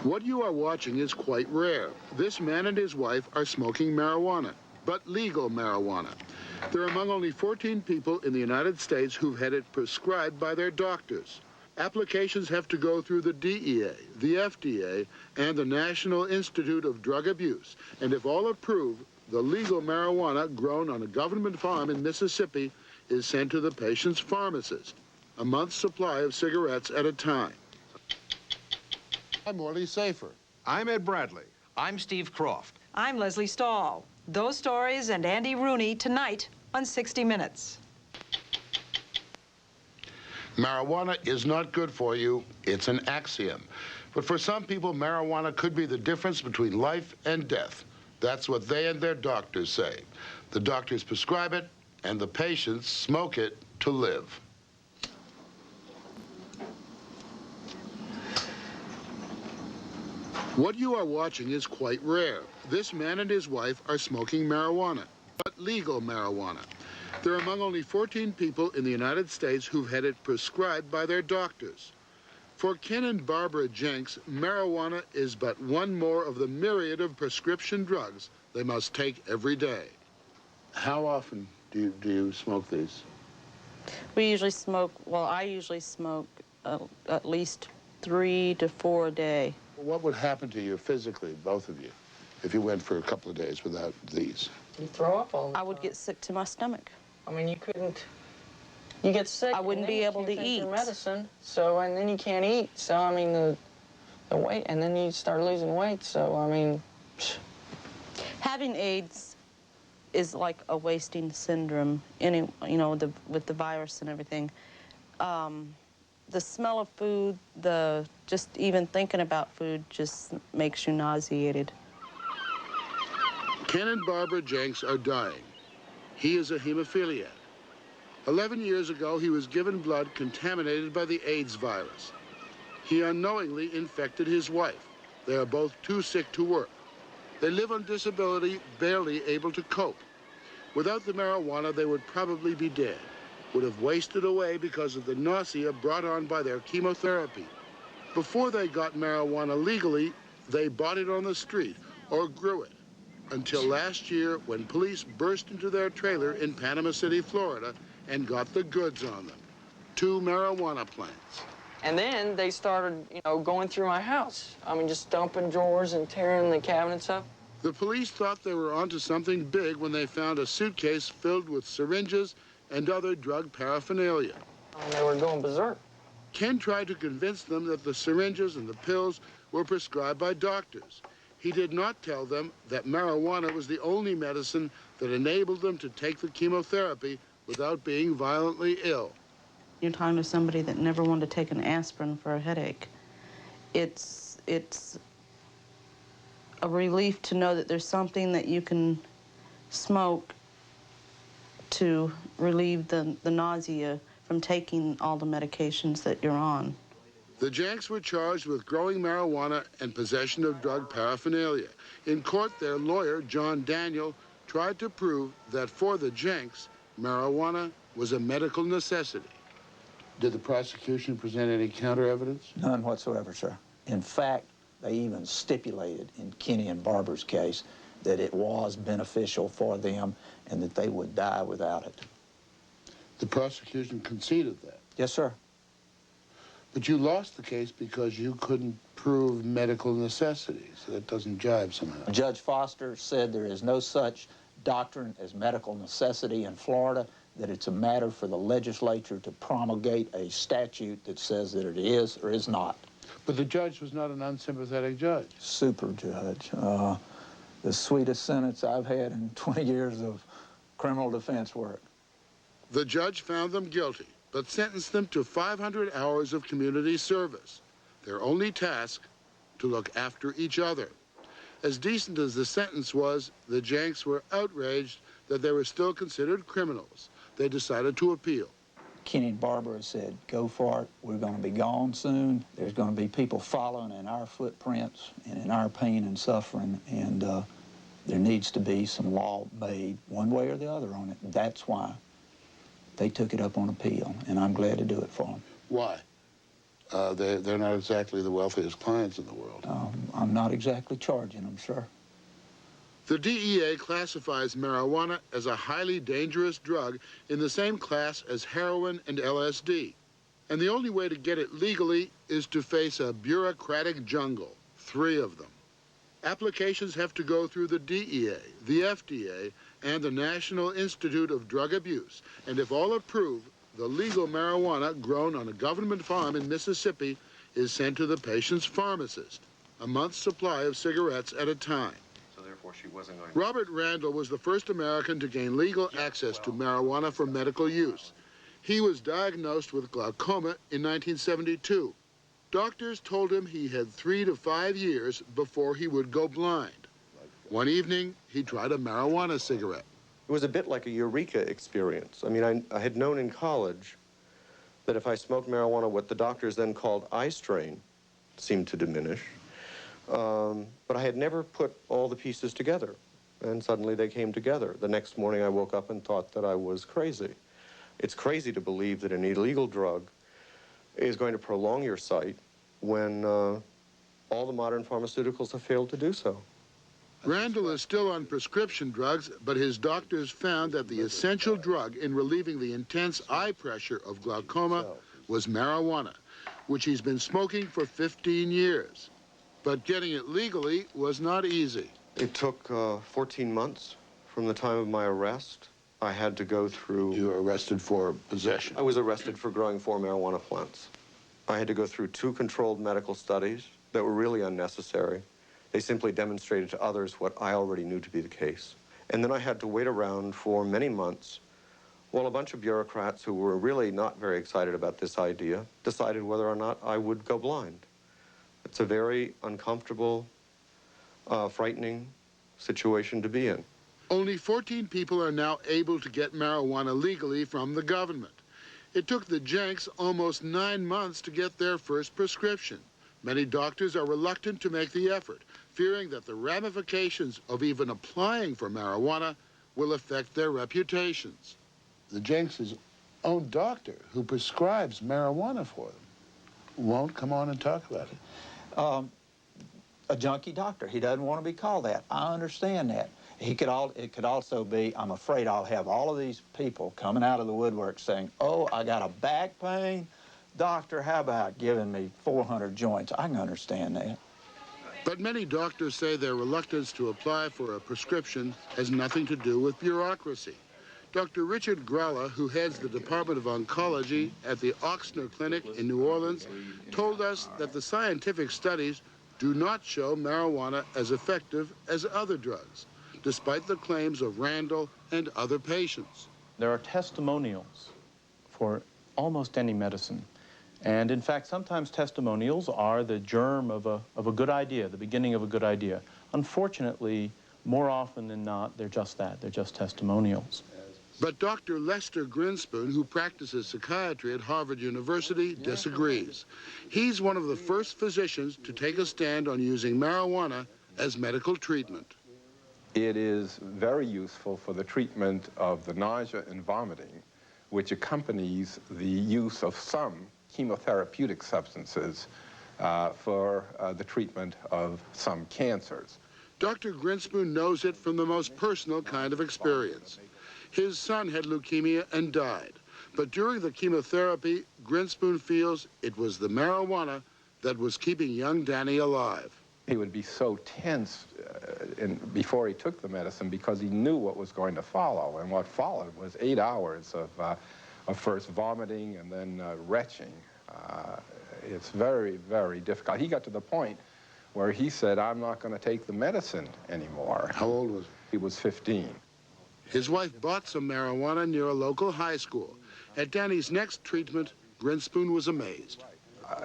What you are watching is quite rare. This man and his wife are smoking marijuana, but legal marijuana. They're among only 14 people in the United States who've had it prescribed by their doctors. Applications have to go through the DEA, the FDA, and the National Institute of Drug Abuse. And if all approved, the legal marijuana grown on a government farm in Mississippi is sent to the patient's pharmacist, a month's supply of cigarettes at a time. I'm Morley Safer. I'm Ed Bradley. I'm Steve Croft. I'm Leslie Stahl. Those stories and Andy Rooney tonight on 60 Minutes. Marijuana is not good for you. It's an axiom. But for some people, marijuana could be the difference between life and death. That's what they and their doctors say. The doctors prescribe it, and the patients smoke it to live. What you are watching is quite rare. This man and his wife are smoking marijuana, but legal marijuana. They're among only 14 people in the United States who've had it prescribed by their doctors. For Ken and Barbra Jenks, marijuana is but one more of the myriad of prescription drugs they must take every day. How often do you smoke these? We usually smoke, well, I usually smoke at least 3 to 4 a day. What would happen to you physically, both of you, if you went for a couple of days without these? You throw up all the time. I would get sick to my stomach. I mean, you couldn't. You get sick. I wouldn't be able to eat. Your medicine, so and then you can't eat. So I mean, the weight, and then you start losing weight. So I mean, having AIDS is like a wasting syndrome. With the virus and everything. The smell of food, just even thinking about food just makes you nauseated. Ken and Barbra Jenks are dying. He is a hemophiliac. 11 years ago, he was given blood contaminated by the AIDS virus. He unknowingly infected his wife. They are both too sick to work. They live on disability, barely able to cope. Without the marijuana, they would probably be dead. Would have wasted away because of the nausea brought on by their chemotherapy. Before they got marijuana legally, they bought it on the street or grew it. Until last year, when police burst into their trailer in Panama City, Florida, and got the goods on them. 2 marijuana plants. and then they started, going through my house. I mean, just dumping drawers and tearing the cabinets up. The police thought they were onto something big when they found a suitcase filled with syringes and other drug paraphernalia. And they were going berserk. Ken tried to convince them that the syringes and the pills were prescribed by doctors. He did not tell them that marijuana was the only medicine that enabled them to take the chemotherapy without being violently ill. You're talking to somebody that never wanted to take an aspirin for a headache. It's a relief to know that there's something that you can smoke to relieve the nausea from taking all the medications that you're on. The Jenks were charged with growing marijuana and possession of drug paraphernalia. In court, their lawyer, John Daniel, tried to prove that for the Jenks, marijuana was a medical necessity. Did the prosecution present any counter evidence? None whatsoever, sir. In fact, they even stipulated in Kenny and Barbra's case that it was beneficial for them and that they would die without it. The prosecution conceded that? Yes, sir. But you lost the case because you couldn't prove medical necessity, so that doesn't jive somehow. Judge Foster said there is no such doctrine as medical necessity in Florida, that it's a matter for the legislature to promulgate a statute that says that it is or is not. But the judge was not an unsympathetic judge. Super judge. The sweetest sentence I've had in 20 years of criminal defense work. The judge found them guilty, but sentenced them to 500 hours of community service. Their only task, to look after each other. As decent as the sentence was, the Jenks were outraged that they were still considered criminals. They decided to appeal. Kenny and Barbra said, go for it. We're going to be gone soon. There's going to be people following in our footprints and in our pain and suffering, and there needs to be some law made one way or the other on it. That's why they took it up on appeal, and I'm glad to do it for them. Why? They're not exactly the wealthiest clients in the world. I'm not exactly charging them, sir. The DEA classifies marijuana as a highly dangerous drug in the same class as heroin and LSD. And the only way to get it legally is to face a bureaucratic jungle, 3 of them. Applications have to go through the DEA, the FDA, and the National Institute of Drug Abuse. And if all approve, the legal marijuana grown on a government farm in Mississippi is sent to the patient's pharmacist, a month's supply of cigarettes at a time. So therefore she wasn't going to... Robert Randall was the first American to gain legal access to marijuana for medical use. He was diagnosed with glaucoma in 1972. Doctors told him he had 3 to 5 years before he would go blind. One evening, he tried a marijuana cigarette. It was a bit like a eureka experience. I mean, I had known in college that if I smoked marijuana, what the doctors then called eye strain seemed to diminish. But I had never put all the pieces together, and suddenly they came together. The next morning, I woke up and thought that I was crazy. It's crazy to believe that an illegal drug is going to prolong your sight when all the modern pharmaceuticals have failed to do so. Randall is still on prescription drugs, but his doctors found that the essential drug in relieving the intense eye pressure of glaucoma was marijuana, which he's been smoking for 15 years. But getting it legally was not easy. It took 14 months from the time of my arrest. I had to go through... You were arrested for possession. I was arrested for growing 4 marijuana plants. I had to go through 2 controlled medical studies that were really unnecessary. They simply demonstrated to others what I already knew to be the case. And then I had to wait around for many months while a bunch of bureaucrats who were really not very excited about this idea decided whether or not I would go blind. It's a very uncomfortable, frightening situation to be in. Only 14 people are now able to get marijuana legally from the government. It took the Jenks almost 9 months to get their first prescription. Many doctors are reluctant to make the effort, fearing that the ramifications of even applying for marijuana will affect their reputations. The Jenks' own doctor, who prescribes marijuana for them, won't come on and talk about it. A junkie doctor. He doesn't want to be called that. I understand that. It could also be, I'm afraid I'll have all of these people coming out of the woodwork saying, oh, I got a back pain. Doctor, how about giving me 400 joints? I can understand that. But many doctors say their reluctance to apply for a prescription has nothing to do with bureaucracy. Dr. Richard Gralla, who heads the Department of Oncology at the Ochsner Clinic in New Orleans, told us that the scientific studies do not show marijuana as effective as other drugs, despite the claims of Randall and other patients. There are testimonials for almost any medicine. And in fact, sometimes testimonials are the germ of a good idea, the beginning of a good idea. Unfortunately, more often than not, they're just that. They're just testimonials. But Dr. Lester Grinspoon, who practices psychiatry at Harvard University, disagrees. He's one of the first physicians to take a stand on using marijuana as medical treatment. It is very useful for the treatment of the nausea and vomiting, which accompanies the use of some chemotherapeutic substances for the treatment of some cancers. Dr. Grinspoon knows it from the most personal kind of experience. His son had leukemia and died. But during the chemotherapy, Grinspoon feels it was the marijuana that was keeping young Danny alive. He would be so tense before he took the medicine because he knew what was going to follow. And what followed was 8 hours of first vomiting and then retching. It's very, very difficult. He got to the point where he said, I'm not going to take the medicine anymore. How old was he? He was 15. His wife bought some marijuana near a local high school. At Danny's next treatment, Grinspoon was amazed.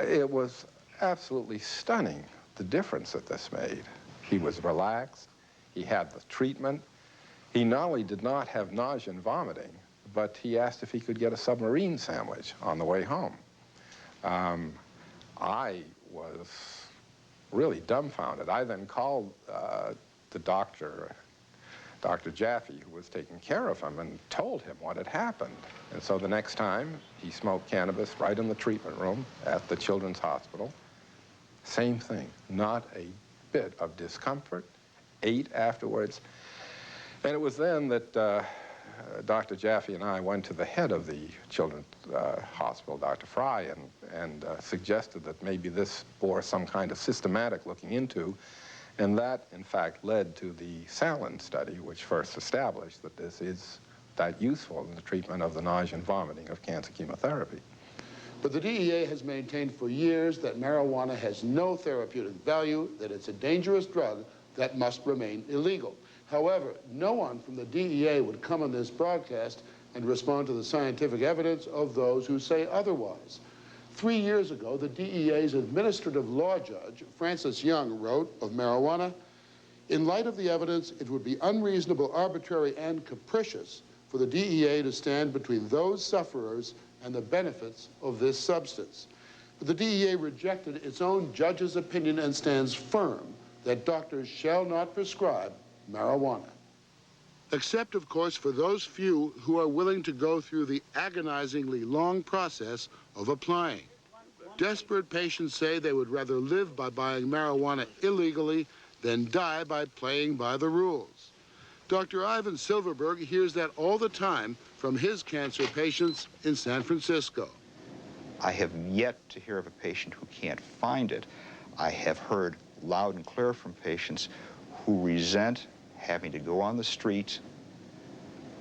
It was absolutely stunning, the difference that this made. He was relaxed. He had the treatment. He not only did not have nausea and vomiting, but he asked if he could get a submarine sandwich on the way home. I was really dumbfounded. I then called the doctor Dr. Jaffe, who was taking care of him, and told him what had happened. And so the next time, he smoked cannabis right in the treatment room at the Children's Hospital. Same thing, not a bit of discomfort, ate afterwards. And it was then that Dr. Jaffe and I went to the head of the Children's Hospital, Dr. Fry, and suggested that maybe this bore some kind of systematic looking into. And that, in fact, led to the Salin study, which first established that this is that useful in the treatment of the nausea and vomiting of cancer chemotherapy. But the DEA has maintained for years that marijuana has no therapeutic value, that it's a dangerous drug that must remain illegal. However, no one from the DEA would come on this broadcast and respond to the scientific evidence of those who say otherwise. 3 years ago, the DEA's administrative law judge, Francis Young, wrote of marijuana, "In light of the evidence, it would be unreasonable, arbitrary, and capricious for the DEA to stand between those sufferers and the benefits of this substance." But the DEA rejected its own judge's opinion and stands firm that doctors shall not prescribe marijuana. Except, of course, for those few who are willing to go through the agonizingly long process of applying. Desperate patients say they would rather live by buying marijuana illegally than die by playing by the rules. Dr. Ivan Silverberg hears that all the time from his cancer patients in San Francisco. I have yet to hear of a patient who can't find it. I have heard loud and clear from patients who resent having to go on the street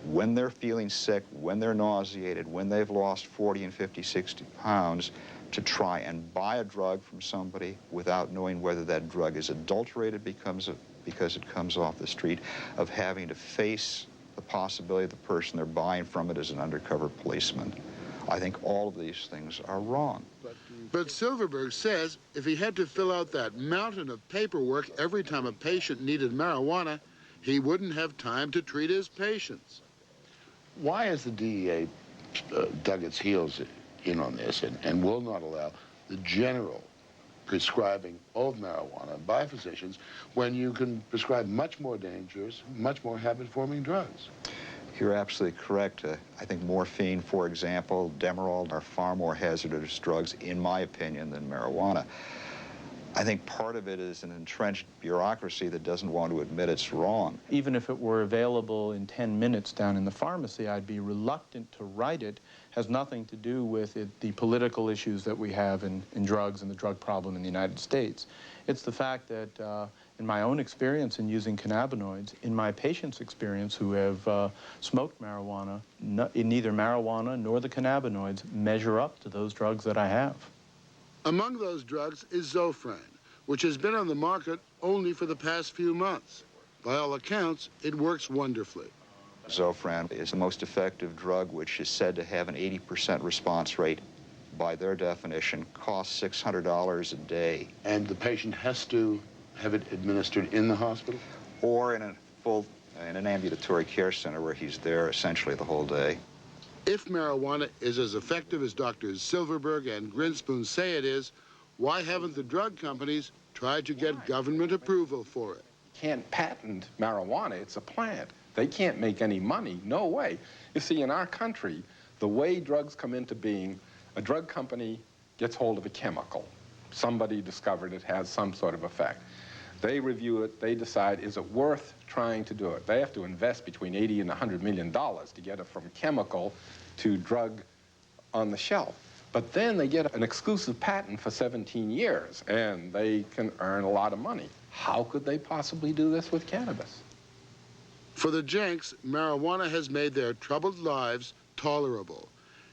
when they're feeling sick, when they're nauseated, when they've lost 40 and 50, 60 pounds, to try and buy a drug from somebody without knowing whether that drug is adulterated because it comes off the street, of having to face the possibility the person they're buying from it is an undercover policeman. I think all of these things are wrong. But Silverberg says if he had to fill out that mountain of paperwork every time a patient needed marijuana, he wouldn't have time to treat his patients. Why has the DEA dug its heels in on this and will not allow the general prescribing of marijuana by physicians when you can prescribe much more dangerous, much more habit-forming drugs? You're absolutely correct. I think morphine, for example, Demerol are far more hazardous drugs, in my opinion, than marijuana. I think part of it is an entrenched bureaucracy that doesn't want to admit it's wrong. Even if it were available in 10 minutes down in the pharmacy, I'd be reluctant to write it. Has nothing to do with the political issues that we have in drugs and the drug problem in the United States. It's the fact that in my own experience in using cannabinoids, in my patients' experience who have smoked marijuana, neither marijuana nor the cannabinoids measure up to those drugs that I have. Among those drugs is Zofran, which has been on the market only for the past few months. By all accounts, it works wonderfully. Zofran is the most effective drug, which is said to have an 80% response rate. By their definition, costs $600 a day. And the patient has to have it administered in the hospital? Or in an ambulatory care center where he's there essentially the whole day. If marijuana is as effective as Drs. Silverberg and Grinspoon say it is, why haven't the drug companies tried to get government approval for it? Can't patent marijuana, it's a plant. They can't make any money, no way. You see, in our country, the way drugs come into being, a drug company gets hold of a chemical. Somebody discovered it has some sort of effect. They review it, they decide, is it worth trying to do it? They have to invest between $80 and $100 million to get it from chemical to drug on the shelf. But then they get an exclusive patent for 17 years, and they can earn a lot of money. How could they possibly do this with cannabis? For the Jenks, marijuana has made their troubled lives tolerable.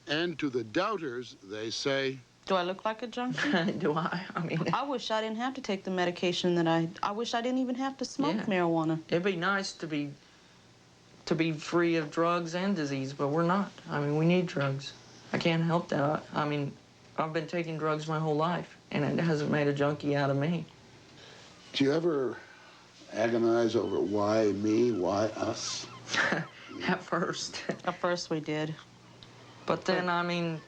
And to the doubters, they say, Do I look like a junkie? Do I? I mean, I wish I didn't have to take the medication that I wish I didn't even have to smoke marijuana. it'd be nice to be free of drugs and disease, but we're not. I mean, we need drugs. I can't help that. I mean, I've been taking drugs my whole life, and it hasn't made a junkie out of me. do you ever agonize over why me, why us? At first. At first we did. But then, I mean,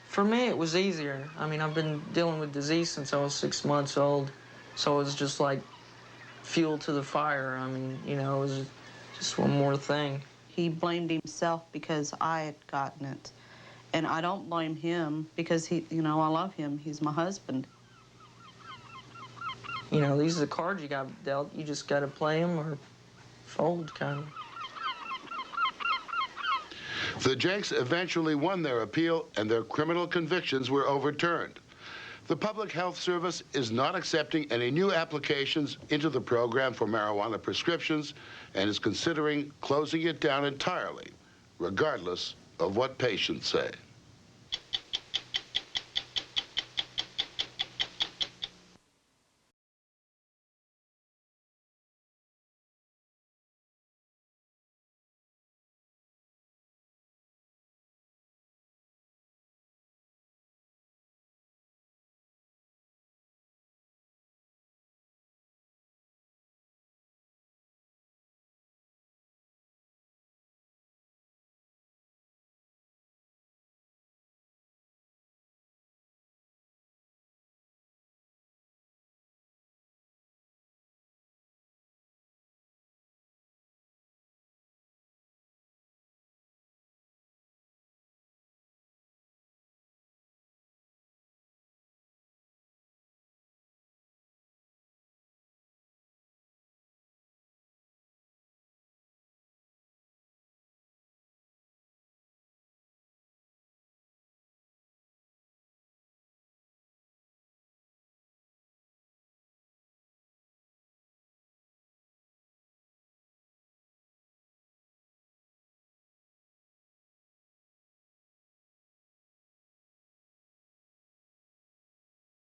for me, it was easier. I mean, I've been dealing with disease since I was 6 months old, so it was just like fuel to the fire. I mean, you know, it was Just one more thing. He blamed himself because I had gotten it. And I don't blame him because he, you know, I love him. He's my husband. You know, these are the cards you got dealt. You just got to play them or fold, kind of. The Jenks eventually won their appeal and their criminal convictions were overturned. The Public Health Service is not accepting any new applications into the program for marijuana prescriptions and is considering closing it down entirely, regardless of what patients say.